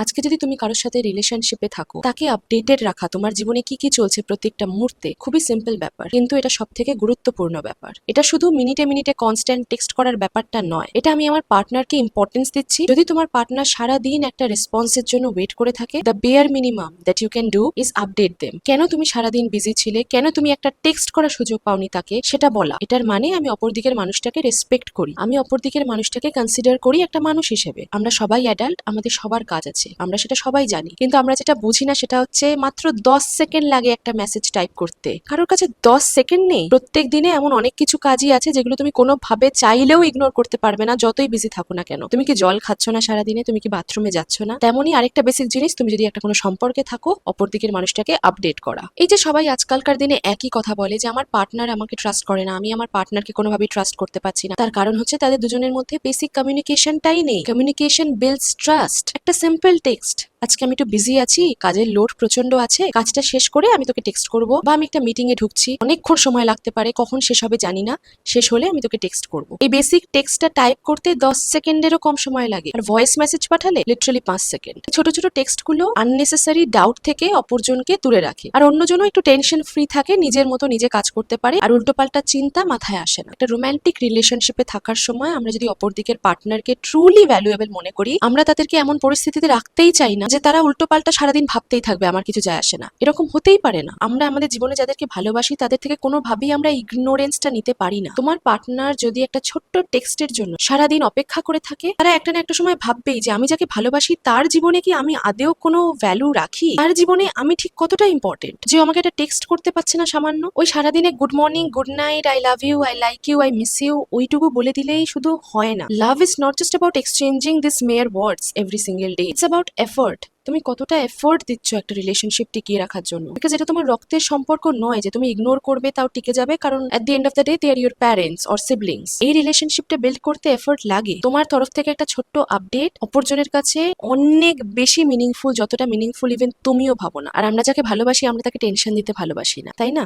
আজকে যদি তুমি কারোর সাথে রিলেশনশিপে থাকো, তাকে আপডেটেড রাখা তোমার জীবনে কি কি চলছে প্রত্যেকটা মুহূর্তে খুবই সিম্পল ব্যাপার, কিন্তু এটা সব থেকে গুরুত্বপূর্ণ ব্যাপার। এটা শুধু মিনিটে মিনিটে কনস্ট্যান্ট টেক্সট করার ব্যাপারটা নয়, এটা আমি আমার পার্টনারকে ইম্পর্টেন্স দিচ্ছি। যদি তোমার পার্টনার সারা দিন একটা রেসপন্সের জন্য ওয়েট করে থাকে, the bare minimum that you can do is update them. কেন তুমি সারাদিন বিজি ছিলে, কেন তুমি একটা টেক্সট করার সুযোগ পাওনি তাকে, সেটা বলা। এটার মানে আমি অপর দিকের মানুষটাকে রেসপেক্ট করি, আমি অপর দিকের মানুষটাকে কনসিডার করি একটা মানুষ হিসেবে। আমরা সবাই অ্যাডাল্ট, আমাদের সবার কাজ আছে, আমরা সেটা সবাই জানি, কিন্তু আমরা যেটা বুঝি না সেটা হচ্ছে মাত্র 10 সেকেন্ড লাগে একটা মেসেজ টাইপ করতে। কারোর কাছে 10 সেকেন্ড নেই। প্রত্যেক দিনে এমন অনেক কিছু কাজই আছে যেগুলো তুমি কোনোভাবে চাইলেও ইগনোর করতে পারবে না, যতই বিজি থাকো না কেন। তুমি কি জল খাচ্ছ না সারাদিনে, তুমি কি বাথরুমে যাচ্ছ না? তেমনই আরেকটা বেসিক জিনিস, তুমি যদি একটা কোনো সম্পর্কে থাকো, অপর দিকের মানুষটাকে আপডেট করা। এই যে সবাই আজকালকার দিনে একই কথা বলে যে আমার পার্টনার আমাকে ট্রাস্ট করে না, আমি আমার পার্টনারকে কোনোভাবেই ট্রাস্ট করতে পারছি না, তার কারণ হচ্ছে তাদের দুজনের মধ্যে বেসিক কমিউনিকেশনটাই নেই। Communication builds trust. একটা সিম্পল টেক্সট, আজকে আমি একটু বিজি আছি, কাজের লোড প্রচন্ড আছে, কাজটা শেষ করে আমি তোকে টেক্সট করব, বা আমি একটা মিটিং এ ঢুকছি, অনেকক্ষণ সময় লাগতে পারে, কখন শেষ হবে জানি না, শেষ হলে আমি তোকে টেক্সট করব। এই বেসিক টেক্সটটা টাইপ করতে 10 সেকেন্ডেরও কম সময় লাগে, আর ভয়েস মেসেজ পাঠালে লিটারালি 5 সেকেন্ড। ছোট ছোট টেক্সট গুলো আননেসেসারি ডাউট থেকে অপরজনকে দূরে রাখে, আর অন্যজনও একটু টেনশন ফ্রি থাকে, নিজের মতো নিজে কাজ করতে পারে, আর উল্টোপাল্টা চিন্তা মাথায় আসে না। একটা রোম্যান্টিক রিলেশনশিপে থাকার সময় আমরা যদি অপর দিকের পার্টনারকে ট্রুলি ভ্যালুয়েবল মনে করি, আমরা তাদেরকে এমন পরিস্থিতিতে রাখতেই চাই না যে তারা উল্টোপাল্টা সারাদিন ভাবতেই থাকবে আমার কিছু যায় আসে না। এরকম হতেই পারে না। আমরা আমাদের জীবনে যাদেরকে ভালোবাসি তাদের থেকে কোনোভাবেই আমরা ইগনোরেন্সটা নিতে পারি না। তোমার পার্টনার যদি একটা ছোট্ট টেক্সটের জন্য সারাদিন অপেক্ষা করে থাকে, তারা একটা না একটা সময় ভাববেই যে আমি যাকে ভালোবাসি তার জীবনে কি আমি আদেও কোনো ভ্যালু রাখি, তার জীবনে আমি ঠিক কতটা ইম্পর্টেন্ট যে আমাকে একটা টেক্সট করতে পারছে না সামান্য। ওই সারাদিনে good morning, good night, I love you, I like you, I miss you, ওইটুকু বলে দিলেই শুধু হয় না। Love is not just about exchanging this mere words every single day, it's about effort. তুমি কতটা এফোর্ট দিচ্ছ একটা রিলেশনশিপ টিকিয়ে রাখার জন্য, বিকজ এটা তোমার রক্তের সম্পর্ক নয় যে তুমি ইগনোর করবে তাও টিকে যাবে, কারণ at the end of the day they are your parents or siblings. এই রিলেশনশিপটা বিল্ড করতে এফোর্ট লাগে। তোমার তরফ থেকে একটা ছোট্ট আপডেট অপরজনের কাছে অনেক বেশি মিনিংফুল, যতটা মিনিংফুল ইভেন তুমিও ভাবো না। আর আমরা যাকে ভালোবাসি আমরা তাকে টেনশন দিতে ভালোবাসি না, তাই না?